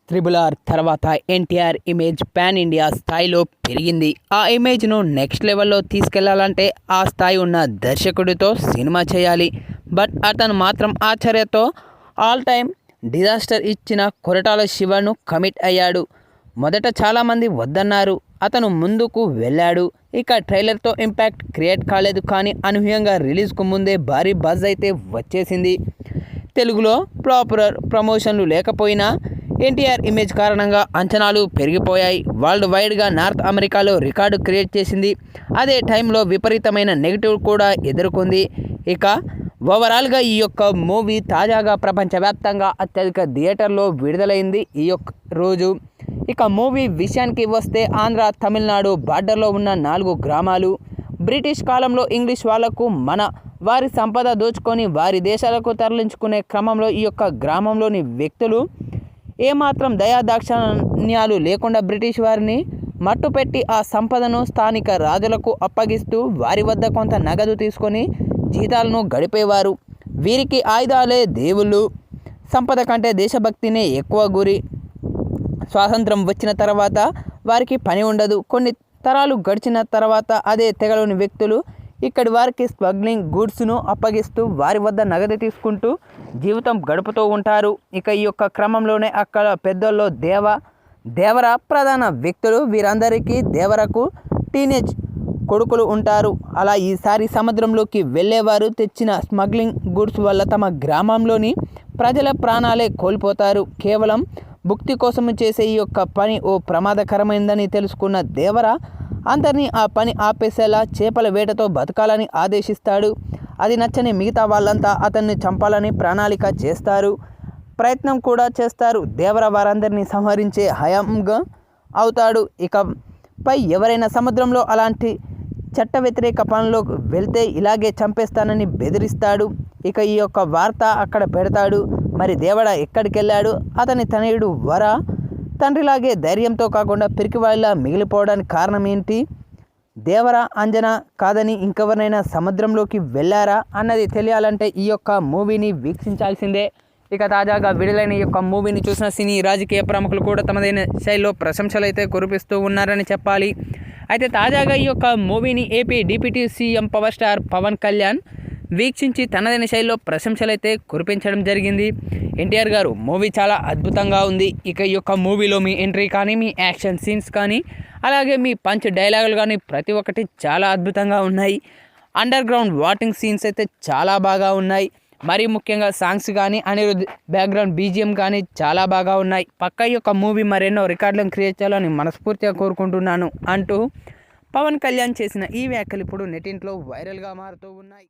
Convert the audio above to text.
Triple తర్వాత NTR image pan India స్థాయిలో పెరిగింది. ఆ ఇమేజ్ను నెక్స్ట్ లెవెల్లో తీసుకెళ్లాలంటే ఆ స్థాయి ఉన్న దర్శకుడితో సినిమా చేయాలి. బట్ అతను మాత్రం ఆశ్చర్యతో ఆల్ టైమ్ డిజాస్టర్ ఇచ్చిన కొరటాల శివను కమిట్ అయ్యాడు. మొదట చాలామంది వద్దన్నారు. అతను ముందుకు వెళ్ళాడు. ఇక ట్రైలర్తో ఇంపాక్ట్ క్రియేట్ కాలేదు, కానీ అనూహ్యంగా రిలీజ్కు ముందే భారీ బజ్ అయితే వచ్చేసింది. తెలుగులో ప్రాపర్ ప్రమోషన్లు లేకపోయినా ఎన్టీఆర్ ఇమేజ్ కారణంగా అంచనాలు పెరిగిపోయాయి. వరల్డ్ వైడ్గా నార్త్ అమెరికాలో రికార్డు క్రియేట్ చేసింది. అదే టైంలో విపరీతమైన నెగిటివ్ కూడా ఎదుర్కొంది. ఇక ఓవరాల్గా ఈ యొక్క మూవీ తాజాగా ప్రపంచవ్యాప్తంగా అత్యధిక థియేటర్లో విడుదలైంది ఈ యొక్క రోజు. ఇక మూవీ విషయానికి వస్తే ఆంధ్ర తమిళనాడు బార్డర్లో ఉన్న 4 గ్రామాలు బ్రిటిష్ కాలంలో ఇంగ్లీష్ వాళ్లకు వారి సంపద దోచుకొని వారి దేశాలకు తరలించుకునే క్రమంలో ఈ యొక్క గ్రామంలోని వ్యక్తులు ఏమాత్రం దయాదాక్షిణ్యాలు లేకుండా బ్రిటిష్ వారిని మట్టుపెట్టి ఆ సంపదను స్థానిక రాజులకు అప్పగిస్తూ వారి వద్ద కొంత నగదు తీసుకొని జీతాలను గడిపేవారు. వీరికి ఆయుధాలే దేవుళ్ళు, సంపద కంటే దేశభక్తినే ఎక్కువ గురి. స్వాతంత్రం వచ్చిన తర్వాత వారికి పని ఉండదు. కొన్ని తరాలు గడిచిన తర్వాత అదే తెగలోని వ్యక్తులు ఇక్కడి వారికి స్మగ్లింగ్ గూడ్స్ను అప్పగిస్తూ వారి వద్ద నగదు తీసుకుంటూ జీవితం గడుపుతూ ఉంటారు. ఇక ఈ యొక్క క్రమంలోనే అక్కడ పెద్దల్లో దేవర ప్రధాన వ్యక్తులు. వీరందరికీ దేవరకు టీనేజ్ కొడుకులు ఉంటారు. అలా ఈసారి సముద్రంలోకి వెళ్ళేవారు తెచ్చిన స్మగ్లింగ్ గూడ్స్ వల్ల తమ గ్రామంలోని ప్రజల ప్రాణాలే కోల్పోతారు. కేవలం భుక్తి కోసం చేసే ఈ యొక్క పని ఓ ప్రమాదకరమైందని తెలుసుకున్న దేవర అందరినీ ఆ పని ఆపేసేలా చేపల వేటతో బతకాలని ఆదేశిస్తాడు. అది నచ్చని మిగతా వాళ్ళంతా అతన్ని చంపాలని ప్రణాళిక చేస్తారు, ప్రయత్నం కూడా చేస్తారు. దేవర వారందరినీ సంహరించే హయాంగా అవుతాడు. ఇకపై ఎవరైనా సముద్రంలో అలాంటి చట్ట వ్యతిరేక పనులకు వెళ్తే ఇలాగే చంపేస్తానని బెదిరిస్తాడు. ఇక ఈ యొక్క వార్త అక్కడ పెడతాడు. మరి దేవర ఎక్కడికి వెళ్ళాడు? అతని తనయుడు వర తండ్రిలాగే ధైర్యంతో కాకుండా పిరికివాడిలా మిగిలిపోవడానికి కారణం ఏంటి? దేవర అంజన కాదని ఇంకెవరినైనా సముద్రంలోకి వెళ్ళారా అన్నది తెలియాలంటే ఈ యొక్క మూవీని వీక్షించాల్సిందే. ఇక తాజాగా విడుదలైన ఈ యొక్క మూవీని చూసిన సినీ రాజకీయ ప్రముఖులు కూడా తమదైన శైలిలో ప్రశంసలు అయితే కురిపిస్తూ ఉన్నారని చెప్పాలి. అయితే తాజాగా ఈ యొక్క మూవీని AP deputy CM power star Pawan Kalyan వీక్షించి తనదైన శైలిలో ప్రశంసలు అయితే కురిపించడం జరిగింది. ఎన్టీఆర్ గారు మూవీ చాలా అద్భుతంగా ఉంది. ఇక ఈ యొక్క మూవీలో మీ ఎంట్రీ కానీ, మీ యాక్షన్ సీన్స్ కానీ, అలాగే మీ పంచ్ డైలాగులు కానీ ప్రతి ఒక్కటి చాలా అద్భుతంగా ఉన్నాయి. అండర్ గ్రౌండ్ వాటింగ్ సీన్స్ అయితే చాలా బాగా ఉన్నాయి. మరీ ముఖ్యంగా సాంగ్స్ కానీ, అనిరుద్ బ్యాక్గ్రౌండ్ బీజిఎం కానీ చాలా బాగా ఉన్నాయి. పక్క ఈ యొక్క మూవీ మరెన్నో రికార్డులను క్రియేట్ చేయాలని మనస్ఫూర్తిగా కోరుకుంటున్నాను అంటూ పవన్ కళ్యాణ్ చేసిన ఈ వ్యాఖ్యలు ఇప్పుడు నెట్టింట్లో వైరల్గా మారుతూ ఉన్నాయి.